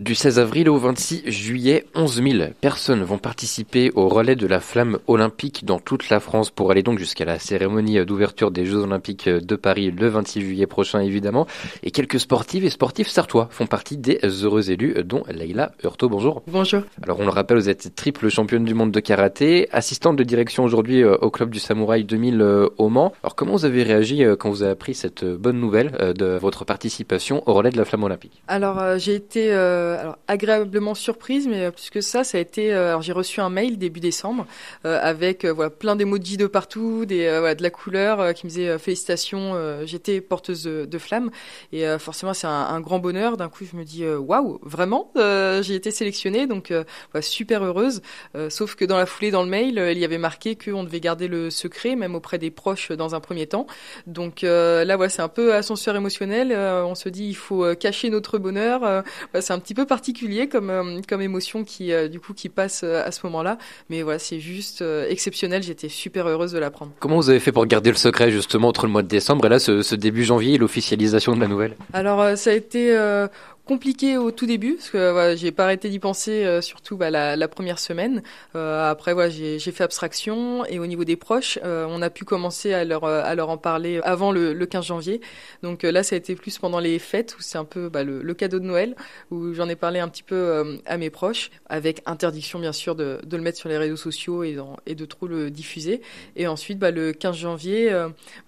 Du 16 avril au 26 juillet, 11 000 personnes vont participer au relais de la flamme olympique dans toute la France pour aller donc jusqu'à la cérémonie d'ouverture des Jeux Olympiques de Paris le 26 juillet prochain évidemment. Et quelques sportives et sportifs sartois font partie des heureux élus, dont Leïla Hurtaud. Bonjour. Bonjour. Alors on le rappelle, vous êtes triple championne du monde de karaté, assistante de direction aujourd'hui au club du Samouraï 2000 au Mans. Alors comment vous avez réagi quand vous avez appris cette bonne nouvelle de votre participation au relais de la flamme olympique? Alors j'ai été agréablement surprise, mais plus que ça a été. Alors j'ai reçu un mail début décembre avec plein d'emojis de partout, de la couleur qui me disait félicitations, j'étais porteuse de flamme et forcément c'est un grand bonheur. D'un coup je me dis waouh, vraiment j'ai été sélectionnée, donc super heureuse. Sauf que dans la foulée, dans le mail, il y avait marqué qu'on devait garder le secret, même auprès des proches dans un premier temps. Donc là c'est un peu ascenseur émotionnel. On se dit il faut cacher notre bonheur. C'est un petit peu particulier comme émotion qui passe à ce moment-là, mais voilà, c'est juste exceptionnel. J'étais super heureuse de l'apprendre. Comment vous avez fait pour garder le secret justement entre le mois de décembre et là ce début janvier et l'officialisation de la nouvelle? Alors ça a été compliqué au tout début parce que j'ai pas arrêté d'y penser, surtout la première semaine. Après j'ai fait abstraction, et au niveau des proches, on a pu commencer à leur en parler avant le 15 janvier. Donc là ça a été plus pendant les fêtes où c'est un peu le cadeau de Noël, où j'en ai parlé un petit peu à mes proches, avec interdiction bien sûr de le mettre sur les réseaux sociaux et de trop le diffuser. Et ensuite le 15 janvier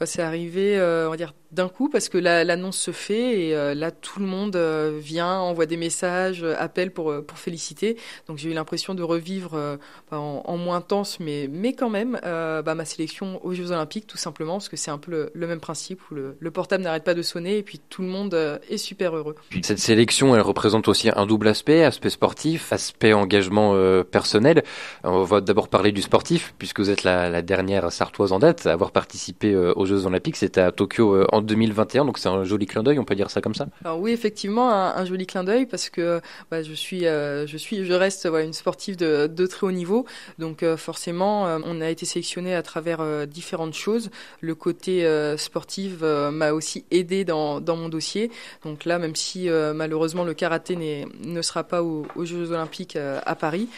c'est arrivé on va dire d'un coup, parce que l'annonce se fait et là tout le monde vient, envoie des messages, appelle pour féliciter. Donc j'ai eu l'impression de revivre en moins intense, mais quand même ma sélection aux Jeux Olympiques, tout simplement parce que c'est un peu le même principe où le portable n'arrête pas de sonner et puis tout le monde est super heureux. Cette sélection, elle représente aussi un double aspect sportif, aspect engagement personnel. On va d'abord parler du sportif, puisque vous êtes la dernière sartoise en date à avoir participé aux Jeux Olympiques. C'était à Tokyo en 2021, donc c'est un joli clin d'œil, on peut dire ça comme ça? Alors oui, effectivement, un joli clin d'œil, parce que je reste une sportive de très haut niveau, donc forcément on a été sélectionné à travers différentes choses. Le côté sportif m'a aussi aidé dans mon dossier. Donc là, même si malheureusement le karaté ne sera pas aux Jeux Olympiques à Paris,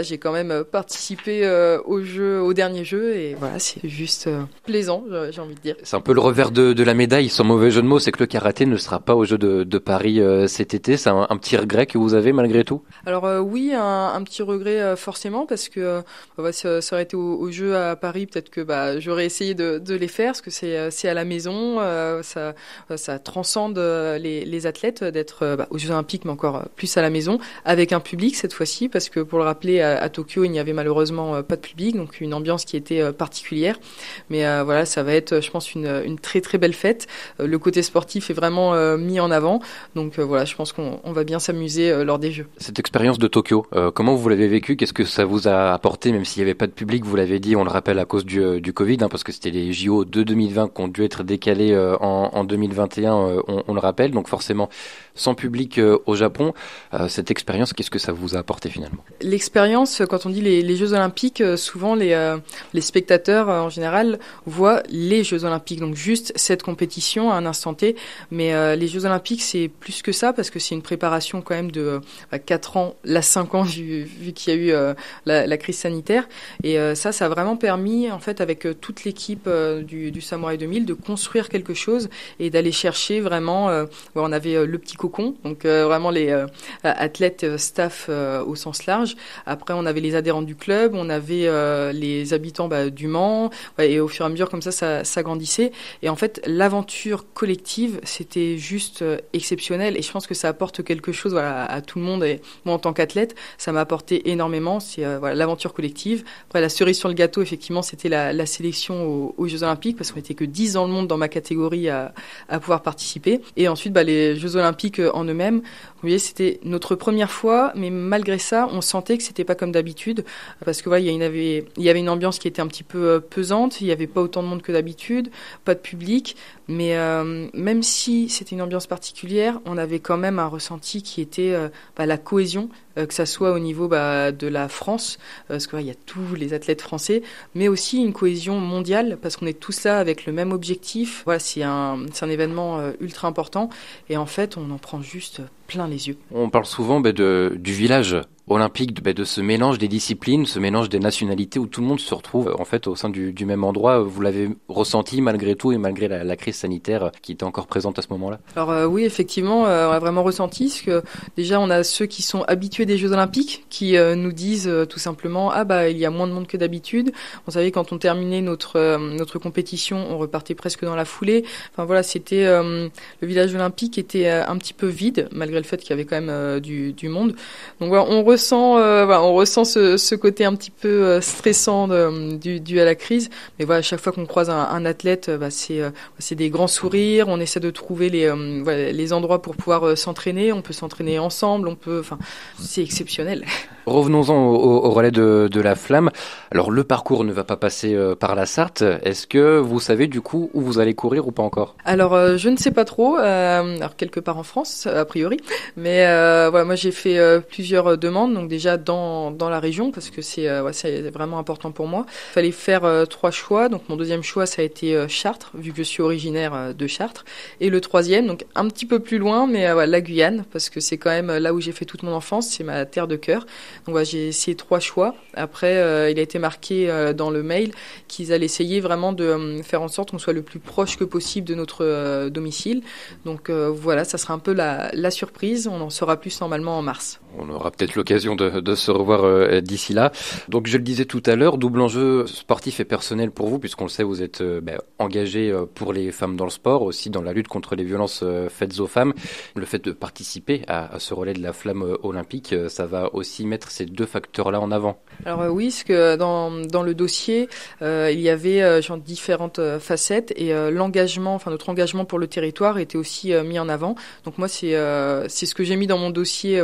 j'ai quand même participé aux derniers Jeux, et voilà, c'est juste plaisant, j'ai envie de dire. C'est un peu le revers de la médaille, sans mauvais jeu de mots, c'est que le karaté ne sera pas aux Jeux de Paris cet été. C'est un petit regret que vous avez malgré tout? Alors oui, un petit regret forcément, parce que ça aurait été aux Jeux à Paris, peut-être que j'aurais essayé de les faire, parce que c'est à la maison, ça transcende les athlètes d'être aux Jeux Olympiques, mais encore plus à la maison, avec un public cette fois-ci, parce que pour le rappeler, à Tokyo, il n'y avait malheureusement pas de public, donc une ambiance qui était particulière. Mais ça va être, je pense, une très très belle fête. Le côté sportif est vraiment mis en avant, donc je pense qu'on va bien s'amuser lors des Jeux. Cette expérience de Tokyo, comment vous l'avez vécue? Qu'est-ce que ça vous a apporté, même s'il n'y avait pas de public? Vous l'avez dit, on le rappelle, à cause du Covid, parce que c'était les JO de 2020 qui ont dû être décalés en 2021, on le rappelle, donc forcément sans public au Japon. Cette expérience, qu'est-ce que ça vous a apporté finalement? L'expérience, quand on dit les Jeux Olympiques, souvent les spectateurs en général voient les Jeux Olympiques, donc juste cette compétition à un instant T. Mais les Jeux Olympiques, c'est plus que ça, parce que c'est une préparation quand même de 4 ans, là 5 ans, vu qu'il y a eu la crise sanitaire. Et ça a vraiment permis, en fait, avec toute l'équipe du Samouraï 2000, de construire quelque chose et d'aller chercher vraiment. On avait le petit cocon, donc vraiment les athlètes, staff au sens large. Après, on avait les adhérents du club, on avait les habitants du Mans, et au fur et à mesure, comme ça grandissait. Et en fait, l'aventure collective, c'était juste exceptionnel, et je pense que ça apporte quelque chose à tout le monde. Et moi, en tant qu'athlète, ça m'a apporté énormément. C'est l'aventure collective. Après, la cerise sur le gâteau, effectivement, c'était la sélection aux Jeux Olympiques, parce qu'on n'était que 10 dans le monde dans ma catégorie à pouvoir participer. Et ensuite, les Jeux Olympiques en eux-mêmes, vous voyez, c'était notre première fois, mais malgré ça, on sentait que c'était pas comme d'habitude, parce que il y avait une ambiance qui était un petit peu pesante. Il y avait pas autant de monde que d'habitude, pas de public, olympiques. Mais même si c'était une ambiance particulière, on avait quand même un ressenti qui était la cohésion, que ça soit au niveau de la France, parce qu'il y a tous les athlètes français, mais aussi une cohésion mondiale, parce qu'on est tous là avec le même objectif. Voilà, c'est un événement ultra important, et en fait, on en prend juste plein les yeux. On parle souvent du village olympique, de ce mélange des disciplines, ce mélange des nationalités où tout le monde se retrouve en fait au sein du même endroit. Vous l'avez ressenti malgré tout et malgré la crise sanitaire qui était encore présente à ce moment-là? Alors oui, effectivement, on a vraiment ressenti parce que déjà on a ceux qui sont habitués des Jeux Olympiques qui nous disent tout simplement il y a moins de monde que d'habitude. On savait quand on terminait notre compétition, on repartait presque dans la foulée. Enfin voilà, c'était le village olympique était un petit peu vide malgré le fait qu'il y avait quand même du monde. Donc voilà, on ressent ce côté un petit peu stressant dû à la crise. Mais voilà, à chaque fois qu'on croise un athlète, c'est des grands sourires. On essaie de trouver les endroits pour pouvoir s'entraîner. On peut s'entraîner ensemble. C'est exceptionnel. Revenons-en au relais de la flamme. Alors le parcours ne va pas passer par la Sarthe. Est-ce que vous savez du coup où vous allez courir ou pas encore? Alors je ne sais pas trop. Alors quelque part en France a priori. Mais moi j'ai fait plusieurs demandes. Donc déjà dans la région parce que c'est vraiment important pour moi. Il fallait faire 3 choix. Donc mon deuxième choix ça a été Chartres vu que je suis originaire de Chartres. Et le troisième donc un petit peu plus loin mais la Guyane parce que c'est quand même là où j'ai fait toute mon enfance. C'est ma terre de cœur. Donc j'ai essayé 3 choix. Après, il a été marqué dans le mail qu'ils allaient essayer vraiment de faire en sorte qu'on soit le plus proche que possible de notre domicile. Donc voilà, ça sera un peu la surprise. On en saura plus normalement en mars. On aura peut-être l'occasion de se revoir d'ici là. Donc je le disais tout à l'heure, double enjeu sportif et personnel pour vous, puisqu'on le sait, vous êtes engagé pour les femmes dans le sport, aussi dans la lutte contre les violences faites aux femmes. Le fait de participer à ce relais de la flamme olympique, ça va aussi mettre ces 2 facteurs-là en avant. Alors oui, parce que dans le dossier, il y avait différentes facettes et notre engagement pour le territoire était aussi mis en avant. Donc moi, c'est ce que j'ai mis dans mon dossier.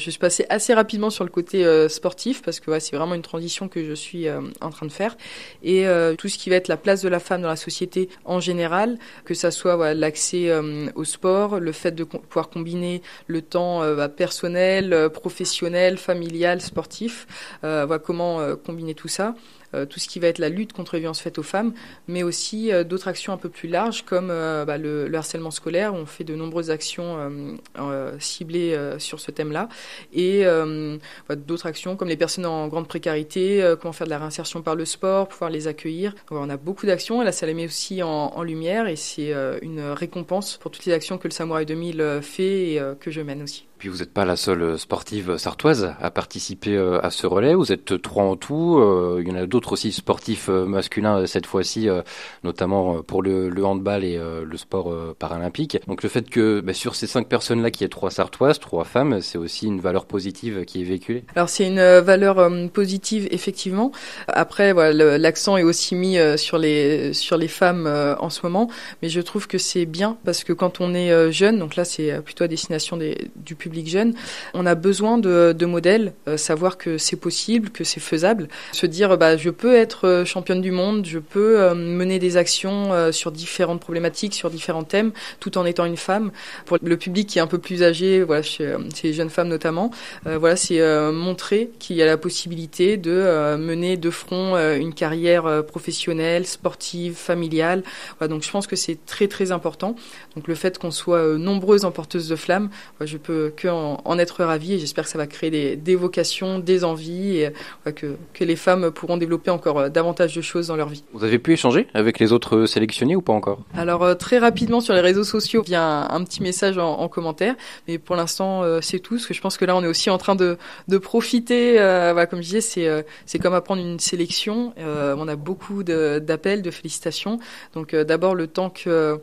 Je suis passée assez rapidement sur le côté sportif parce que c'est vraiment une transition que je suis en train de faire. Et tout ce qui va être la place de la femme dans la société en général, que ça soit l'accès au sport, le fait de pouvoir combiner le temps personnel, professionnel, familial, sportif, comment combiner tout ça. Tout ce qui va être la lutte contre les violences faites aux femmes, mais aussi d'autres actions un peu plus larges comme le harcèlement scolaire, où on fait de nombreuses actions ciblées sur ce thème-là, et d'autres actions comme les personnes en grande précarité, comment faire de la réinsertion par le sport, pouvoir les accueillir. Donc, on a beaucoup d'actions, et là ça les met aussi en lumière, et c'est une récompense pour toutes les actions que le Samouraï 2000 fait et que je mène aussi. Puis vous n'êtes pas la seule sportive sartoise à participer à ce relais, vous êtes 3 en tout, il y en a d'autres aussi sportifs masculins cette fois-ci, notamment pour le handball et le sport paralympique. Donc le fait que sur ces 5 personnes-là qu'il y ait 3 sartoises, 3 femmes, c'est aussi une valeur positive qui est véhiculée. Alors c'est une valeur positive effectivement. Après l'accent est aussi mis sur les femmes en ce moment, mais je trouve que c'est bien parce que quand on est jeune, donc là c'est plutôt à destination du public jeune, on a besoin de modèles, savoir que c'est possible, que c'est faisable, se dire je peux être championne du monde, je peux mener des actions sur différentes problématiques, sur différents thèmes, tout en étant une femme. Pour le public qui est un peu plus âgé, chez les jeunes femmes notamment, c'est montrer qu'il y a la possibilité de mener de front une carrière professionnelle, sportive, familiale. Donc je pense que c'est très très important. Donc le fait qu'on soit nombreuses en porteuses de flammes, je peux que en être ravie et j'espère que ça va créer des vocations, des envies et que les femmes pourront développer encore davantage de choses dans leur vie. Vous avez pu échanger avec les autres sélectionnés ou pas encore? Alors très rapidement sur les réseaux sociaux via un petit message en commentaire, mais pour l'instant c'est tout, parce que je pense que là on est aussi en train de profiter, comme je disais, c'est comme apprendre une sélection, on a beaucoup d'appels, de félicitations, donc d'abord le temps que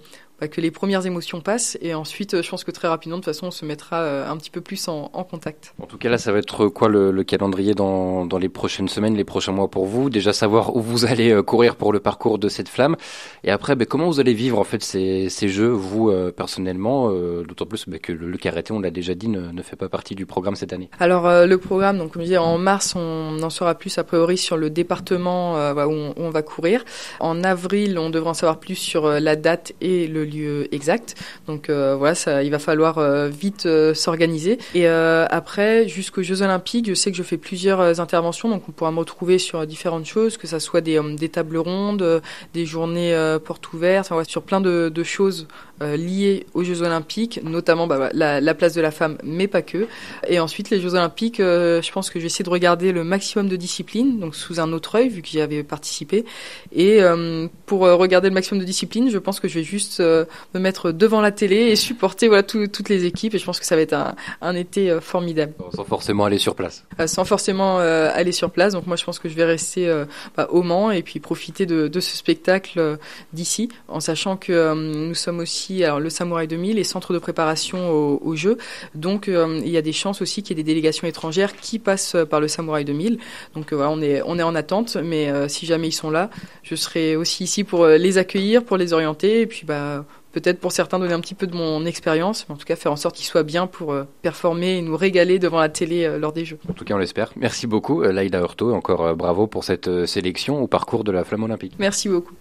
que les premières émotions passent. Et ensuite, je pense que très rapidement, de toute façon, on se mettra un petit peu plus en contact. En tout cas, là, ça va être quoi le calendrier dans les prochaines semaines, les prochains mois pour vous? Déjà savoir où vous allez courir pour le parcours de cette flamme. Et après, comment vous allez vivre en fait ces jeux, vous personnellement, d'autant plus que le karaté, on l'a déjà dit, ne fait pas partie du programme cette année. Alors le programme, donc comme je disais, en mars, on en saura plus a priori sur le département où on va courir. En avril, on devra en savoir plus sur la date et le lieu exact. Donc voilà, il va falloir vite s'organiser. Et après, jusqu'aux Jeux Olympiques, je sais que je fais plusieurs interventions, donc on pourra me retrouver sur différentes choses, que ça soit des tables rondes, des journées portes ouvertes, sur plein de choses liées aux Jeux Olympiques, notamment la place de la femme, mais pas que. Et ensuite, les Jeux Olympiques, je pense que je vais essayer de regarder le maximum de disciplines, donc sous un autre œil, vu que j'y avais participé. Et pour regarder le maximum de disciplines, je pense que je vais juste me mettre devant la télé et supporter toutes les équipes. Et je pense que ça va être un été formidable. Sans forcément aller sur place. Sans forcément aller sur place. Donc moi, je pense que je vais rester au Mans et puis profiter de ce spectacle d'ici, en sachant que nous sommes aussi, alors le Samouraï 2000 et centre de préparation aux Jeux. Donc il y a des chances aussi qu'il y ait des délégations étrangères qui passent par le Samouraï 2000. Donc voilà, on est en attente, mais si jamais ils sont là, je serai aussi ici pour les accueillir, pour les orienter, et puis peut-être pour certains donner un petit peu de mon expérience, mais en tout cas faire en sorte qu'ils soient bien pour performer et nous régaler devant la télé lors des Jeux. En tout cas, on l'espère. Merci beaucoup, Laïda Hurtaud, et encore bravo pour cette sélection au parcours de la flamme olympique. Merci beaucoup.